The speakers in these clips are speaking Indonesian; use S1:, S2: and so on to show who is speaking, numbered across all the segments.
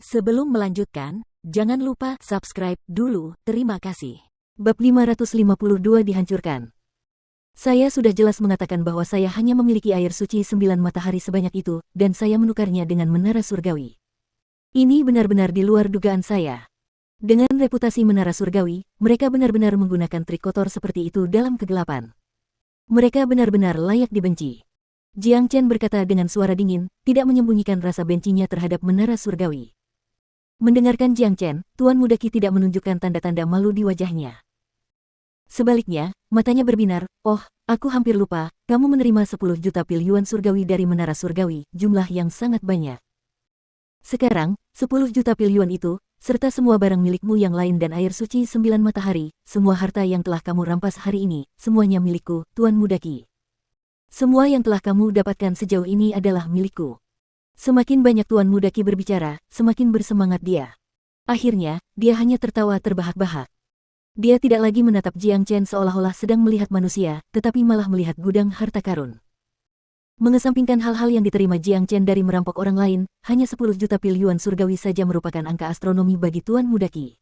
S1: Sebelum melanjutkan, jangan lupa subscribe dulu, terima kasih.
S2: Bab 552 dihancurkan. Saya sudah jelas mengatakan bahwa saya hanya memiliki air suci 9 matahari sebanyak itu, dan saya menukarnya dengan menara surgawi. Ini benar-benar di luar dugaan saya. Dengan reputasi menara surgawi, mereka benar-benar menggunakan trik kotor seperti itu dalam kegelapan. Mereka benar-benar layak dibenci. Jiang Chen berkata dengan suara dingin, tidak menyembunyikan rasa bencinya terhadap menara surgawi. Mendengarkan Jiang Chen, Tuan Muda Qi tidak menunjukkan tanda-tanda malu di wajahnya. Sebaliknya, matanya berbinar, "Oh, aku hampir lupa, kamu menerima 10 juta pil yuan surgawi dari menara surgawi, jumlah yang sangat banyak. Sekarang, 10 juta pil yuan itu, serta semua barang milikmu yang lain dan air suci 9 matahari, semua harta yang telah kamu rampas hari ini, semuanya milikku, Tuan Muda Qi. Semua yang telah kamu dapatkan sejauh ini adalah milikku." Semakin banyak Tuan Muda Qi berbicara, semakin bersemangat dia. Akhirnya, dia hanya tertawa terbahak-bahak. Dia tidak lagi menatap Jiang Chen seolah-olah sedang melihat manusia, tetapi malah melihat gudang harta karun. Mengesampingkan hal-hal yang diterima Jiang Chen dari merampok orang lain, hanya 10 juta pil yuan surgawi saja merupakan angka astronomi bagi Tuan Muda Qi.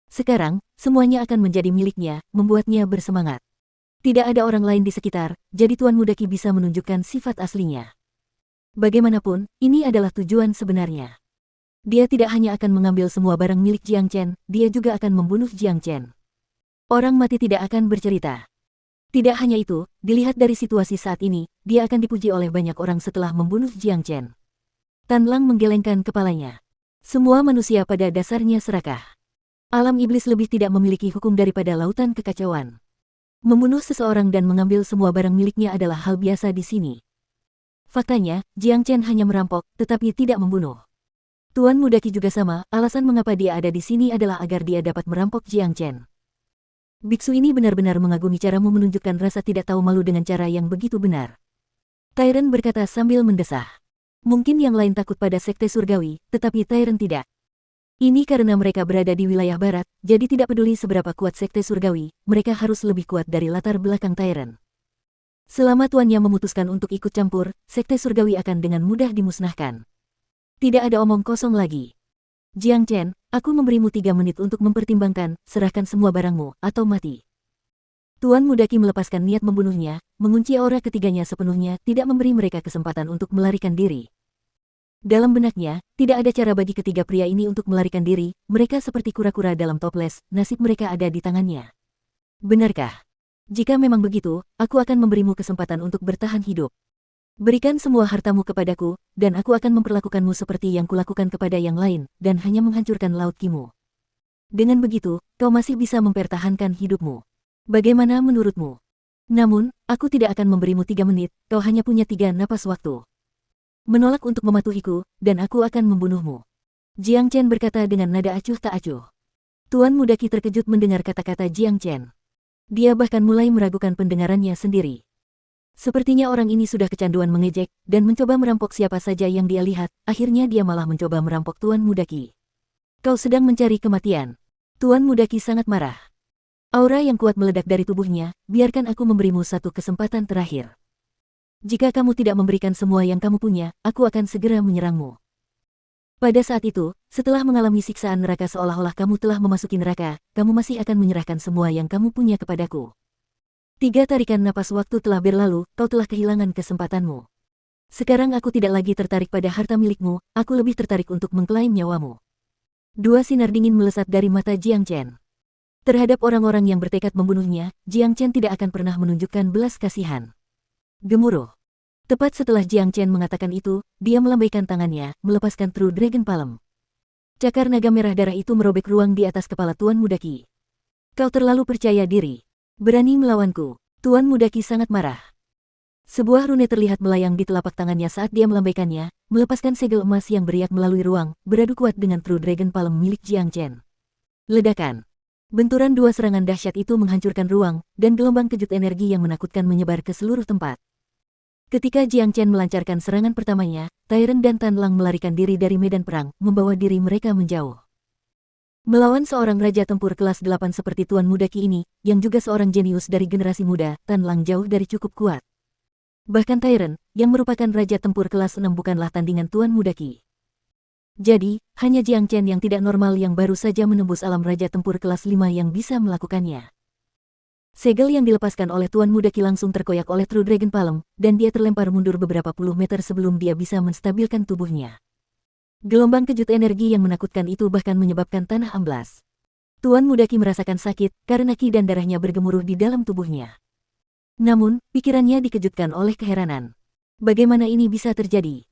S2: Sekarang, semuanya akan menjadi miliknya, membuatnya bersemangat. Tidak ada orang lain di sekitar, jadi Tuan Muda Qi bisa menunjukkan sifat aslinya. Bagaimanapun, ini adalah tujuan sebenarnya. Dia tidak hanya akan mengambil semua barang milik Jiang Chen, dia juga akan membunuh Jiang Chen. Orang mati tidak akan bercerita. Tidak hanya itu, dilihat dari situasi saat ini, dia akan dipuji oleh banyak orang setelah membunuh Jiang Chen. Tan Lang menggelengkan kepalanya. Semua manusia pada dasarnya serakah. Alam iblis lebih tidak memiliki hukum daripada lautan kekacauan. Membunuh seseorang dan mengambil semua barang miliknya adalah hal biasa di sini. Faktanya, Jiang Chen hanya merampok, tetapi tidak membunuh. Tuan Muda Qi juga sama, alasan mengapa dia ada di sini adalah agar dia dapat merampok Jiang Chen. Biksu ini benar-benar mengagumi caramu menunjukkan rasa tidak tahu malu dengan cara yang begitu benar. Tyrant berkata sambil mendesah. Mungkin yang lain takut pada sekte surgawi, tetapi Tyrant tidak. Ini karena mereka berada di wilayah barat, jadi tidak peduli seberapa kuat sekte surgawi, mereka harus lebih kuat dari latar belakang Tyrant. Selama tuannya memutuskan untuk ikut campur, sekte surgawi akan dengan mudah dimusnahkan. Tidak ada omong kosong lagi. Jiang Chen, aku memberimu 3 menit untuk mempertimbangkan, serahkan semua barangmu, atau mati. Tuan Muda Qi melepaskan niat membunuhnya, mengunci aura ketiganya sepenuhnya, tidak memberi mereka kesempatan untuk melarikan diri. Dalam benaknya, tidak ada cara bagi ketiga pria ini untuk melarikan diri, mereka seperti kura-kura dalam toples, nasib mereka ada di tangannya. Benarkah? Jika memang begitu, aku akan memberimu kesempatan untuk bertahan hidup. Berikan semua hartamu kepadaku, dan aku akan memperlakukanmu seperti yang kulakukan kepada yang lain, dan hanya menghancurkan laut Qimu. Dengan begitu, kau masih bisa mempertahankan hidupmu. Bagaimana menurutmu? Namun, aku tidak akan memberimu 3 menit, kau hanya punya 3 napas waktu. Menolak untuk mematuhiku, dan aku akan membunuhmu. Jiang Chen berkata dengan nada acuh tak acuh. Tuan Muda Qi terkejut mendengar kata-kata Jiang Chen. Dia bahkan mulai meragukan pendengarannya sendiri. Sepertinya orang ini sudah kecanduan mengejek, dan mencoba merampok siapa saja yang dia lihat, akhirnya dia malah mencoba merampok Tuan Muda Qi. Kau sedang mencari kematian. Tuan Muda Qi sangat marah. Aura yang kuat meledak dari tubuhnya, biarkan aku memberimu satu kesempatan terakhir. Jika kamu tidak memberikan semua yang kamu punya, aku akan segera menyerangmu. Pada saat itu, setelah mengalami siksaan neraka seolah-olah kamu telah memasuki neraka, kamu masih akan menyerahkan semua yang kamu punya kepadaku. 3 tarikan napas waktu telah berlalu, kau telah kehilangan kesempatanmu. Sekarang aku tidak lagi tertarik pada harta milikmu, aku lebih tertarik untuk mengklaim nyawamu. 2 sinar dingin melesat dari mata Jiang Chen. Terhadap orang-orang yang bertekad membunuhnya, Jiang Chen tidak akan pernah menunjukkan belas kasihan. Gemuruh. Tepat setelah Jiang Chen mengatakan itu, dia melambaikan tangannya, melepaskan True Dragon Palm. Cakar naga merah darah itu merobek ruang di atas kepala Tuan Muda Qi. Kau terlalu percaya diri. Berani melawanku. Tuan Muda Qi sangat marah. Sebuah rune terlihat melayang di telapak tangannya saat dia melambaikannya, melepaskan segel emas yang beriak melalui ruang, beradu kuat dengan True Dragon Palm milik Jiang Chen. Ledakan. Benturan 2 serangan dahsyat itu menghancurkan ruang, dan gelombang kejut energi yang menakutkan menyebar ke seluruh tempat. Ketika Jiang Chen melancarkan serangan pertamanya, Tyrant dan Tan Lang melarikan diri dari medan perang, membawa diri mereka menjauh. Melawan seorang raja tempur kelas 8 seperti Tuan Muda Qi ini, yang juga seorang jenius dari generasi muda, Tan Lang jauh dari cukup kuat. Bahkan Tyrant, yang merupakan raja tempur kelas 6 bukanlah tandingan Tuan Muda Qi. Jadi, hanya Jiang Chen yang tidak normal yang baru saja menembus alam Raja Tempur kelas 5 yang bisa melakukannya. Segel yang dilepaskan oleh Tuan Muda Qi langsung terkoyak oleh True Dragon Palm, dan dia terlempar mundur beberapa puluh meter sebelum dia bisa menstabilkan tubuhnya. Gelombang kejut energi yang menakutkan itu bahkan menyebabkan tanah amblas. Tuan Muda Qi merasakan sakit karena Qi dan darahnya bergemuruh di dalam tubuhnya. Namun, pikirannya dikejutkan oleh keheranan. Bagaimana ini bisa terjadi?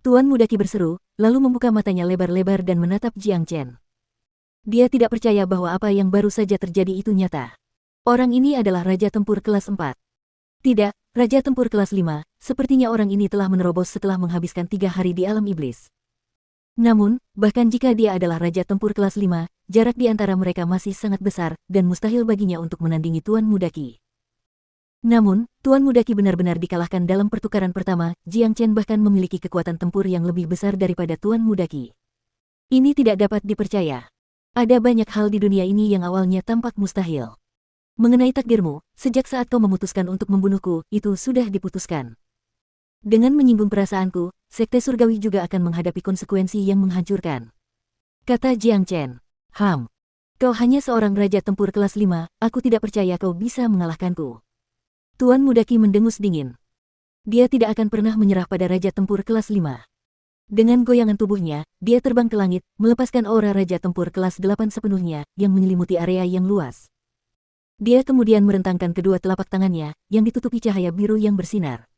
S2: Tuan Muda Qi berseru, lalu membuka matanya lebar-lebar dan menatap Jiang Chen. Dia tidak percaya bahwa apa yang baru saja terjadi itu nyata. Orang ini adalah Raja Tempur kelas 4. Tidak, Raja Tempur kelas 5, sepertinya orang ini telah menerobos setelah menghabiskan 3 hari di alam iblis. Namun, bahkan jika dia adalah Raja Tempur kelas 5, jarak di antara mereka masih sangat besar, dan mustahil baginya untuk menandingi Tuan Muda Qi. Namun, Tuan Muda Qi benar-benar dikalahkan dalam pertukaran pertama. Jiang Chen bahkan memiliki kekuatan tempur yang lebih besar daripada Tuan Muda Qi. Ini tidak dapat dipercaya. Ada banyak hal di dunia ini yang awalnya tampak mustahil. Mengenai takdirmu, sejak saat kau memutuskan untuk membunuhku, itu sudah diputuskan. Dengan menyinggung perasaanku, Sekte Surgawi juga akan menghadapi konsekuensi yang menghancurkan. Kata Jiang Chen. Kau hanya seorang Raja Tempur kelas 5, aku tidak percaya kau bisa mengalahkanku. Tuan Muda Qi mendengus dingin. Dia tidak akan pernah menyerah pada Raja Tempur kelas 5. Dengan goyangan tubuhnya, dia terbang ke langit, melepaskan aura Raja Tempur kelas 8 sepenuhnya, yang menyelimuti area yang luas. Dia kemudian merentangkan kedua telapak tangannya, yang ditutupi cahaya biru yang bersinar.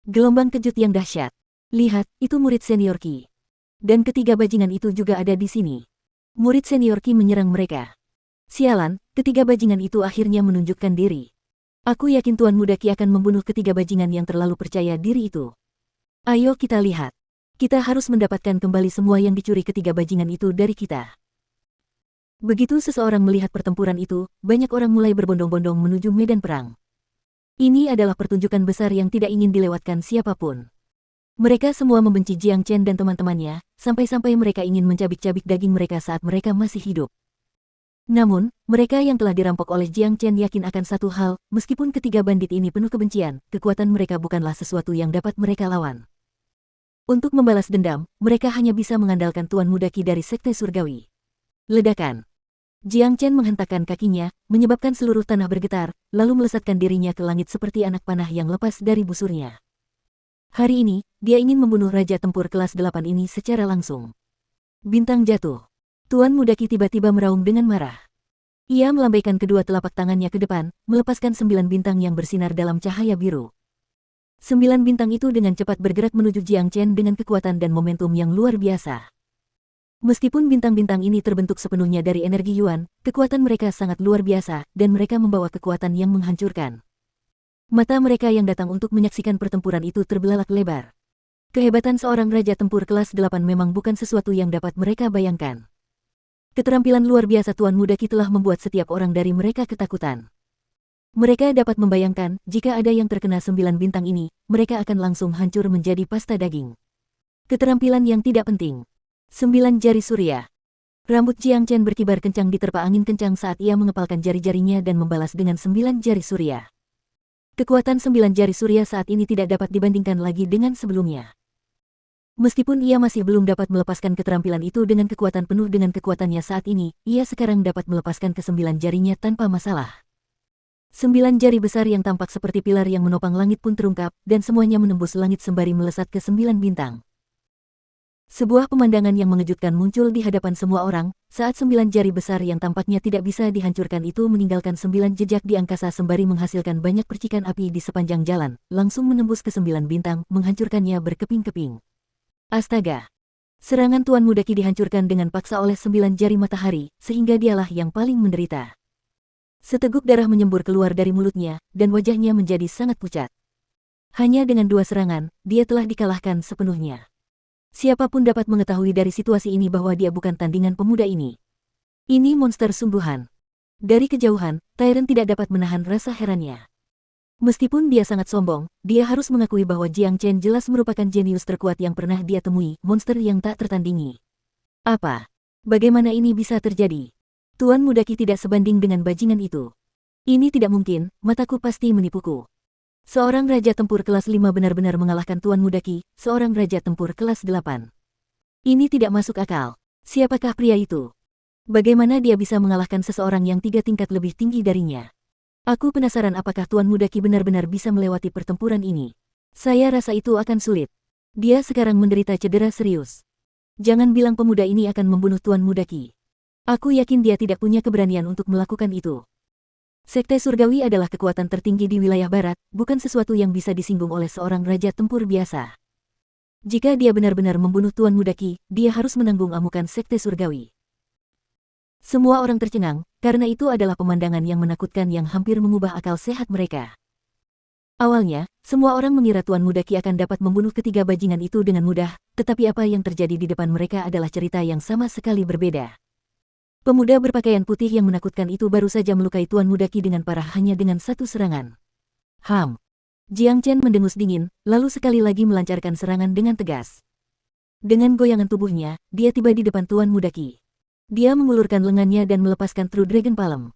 S2: Gelombang kejut yang dahsyat. Lihat, itu murid senior Qi. Dan ketiga bajingan itu juga ada di sini. Murid senior Qi menyerang mereka. Sialan, ketiga bajingan itu akhirnya menunjukkan diri. Aku yakin Tuan Muda Qi akan membunuh ketiga bajingan yang terlalu percaya diri itu. Ayo kita lihat. Kita harus mendapatkan kembali semua yang dicuri ketiga bajingan itu dari kita. Begitu seseorang melihat pertempuran itu, banyak orang mulai berbondong-bondong menuju medan perang. Ini adalah pertunjukan besar yang tidak ingin dilewatkan siapapun. Mereka semua membenci Jiang Chen dan teman-temannya, sampai-sampai mereka ingin mencabik-cabik daging mereka saat mereka masih hidup. Namun, mereka yang telah dirampok oleh Jiang Chen yakin akan satu hal, meskipun ketiga bandit ini penuh kebencian, kekuatan mereka bukanlah sesuatu yang dapat mereka lawan. Untuk membalas dendam, mereka hanya bisa mengandalkan Tuan Muda Qi dari Sekte Surgawi. Ledakan. Jiang Chen menghentakkan kakinya, menyebabkan seluruh tanah bergetar, lalu melesatkan dirinya ke langit seperti anak panah yang lepas dari busurnya. Hari ini, dia ingin membunuh Raja Tempur kelas 8 ini secara langsung. Bintang jatuh. Tuan Muda Qi tiba-tiba meraung dengan marah. Ia melambaikan kedua telapak tangannya ke depan, melepaskan 9 bintang yang bersinar dalam cahaya biru. 9 bintang itu dengan cepat bergerak menuju Jiang Chen dengan kekuatan dan momentum yang luar biasa. Meskipun bintang-bintang ini terbentuk sepenuhnya dari energi Yuan, kekuatan mereka sangat luar biasa, dan mereka membawa kekuatan yang menghancurkan. Mata mereka yang datang untuk menyaksikan pertempuran itu terbelalak lebar. Kehebatan seorang Raja Tempur kelas 8 memang bukan sesuatu yang dapat mereka bayangkan. Keterampilan luar biasa Tuan Muda Qi telah membuat setiap orang dari mereka ketakutan. Mereka dapat membayangkan, jika ada yang terkena 9 bintang ini, mereka akan langsung hancur menjadi pasta daging. Keterampilan yang tidak penting. 9 jari surya. Rambut Jiang Chen berkibar kencang diterpa angin kencang saat ia mengepalkan jari-jarinya dan membalas dengan 9 jari surya. Kekuatan 9 jari surya saat ini tidak dapat dibandingkan lagi dengan sebelumnya. Meskipun ia masih belum dapat melepaskan keterampilan itu dengan kekuatan penuh dengan kekuatannya saat ini, ia sekarang dapat melepaskan ke-9 jarinya tanpa masalah. 9 jari besar yang tampak seperti pilar yang menopang langit pun terungkap, dan semuanya menembus langit sembari melesat ke 9 bintang. Sebuah pemandangan yang mengejutkan muncul di hadapan semua orang, saat 9 jari besar yang tampaknya tidak bisa dihancurkan itu meninggalkan 9 jejak di angkasa sembari menghasilkan banyak percikan api di sepanjang jalan, langsung menembus ke 9 bintang, menghancurkannya berkeping-keping. Astaga! Serangan Tuan Muda Qi dihancurkan dengan paksa oleh 9 jari matahari, sehingga dialah yang paling menderita. Seteguk darah menyembur keluar dari mulutnya, dan wajahnya menjadi sangat pucat. Hanya dengan 2 serangan, dia telah dikalahkan sepenuhnya. Siapapun dapat mengetahui dari situasi ini bahwa dia bukan tandingan pemuda ini. Ini monster sungguhan. Dari kejauhan, Tyrant tidak dapat menahan rasa herannya. Meskipun dia sangat sombong, dia harus mengakui bahwa Jiang Chen jelas merupakan jenius terkuat yang pernah dia temui, monster yang tak tertandingi. Apa? Bagaimana ini bisa terjadi? Tuan Muda Qi tidak sebanding dengan bajingan itu. Ini tidak mungkin, mataku pasti menipuku. Seorang Raja Tempur kelas 5 benar-benar mengalahkan Tuan Muda Qi, seorang Raja Tempur kelas 8. Ini tidak masuk akal. Siapakah pria itu? Bagaimana dia bisa mengalahkan seseorang yang 3 tingkat lebih tinggi darinya? Aku penasaran apakah Tuan Muda Qi benar-benar bisa melewati pertempuran ini. Saya rasa itu akan sulit. Dia sekarang menderita cedera serius. Jangan bilang pemuda ini akan membunuh Tuan Muda Qi. Aku yakin dia tidak punya keberanian untuk melakukan itu. Sekte Surgawi adalah kekuatan tertinggi di wilayah barat, bukan sesuatu yang bisa disinggung oleh seorang raja tempur biasa. Jika dia benar-benar membunuh Tuan Muda Qi, dia harus menanggung amukan Sekte Surgawi. Semua orang tercengang, karena itu adalah pemandangan yang menakutkan yang hampir mengubah akal sehat mereka. Awalnya, semua orang mengira Tuan Muda Qi akan dapat membunuh ketiga bajingan itu dengan mudah, tetapi apa yang terjadi di depan mereka adalah cerita yang sama sekali berbeda. Pemuda berpakaian putih yang menakutkan itu baru saja melukai Tuan Muda Qi dengan parah hanya dengan satu serangan. Jiang Chen mendengus dingin, lalu sekali lagi melancarkan serangan dengan tegas. Dengan goyangan tubuhnya, dia tiba di depan Tuan Muda Qi. Dia mengulurkan lengannya dan melepaskan True Dragon Palm.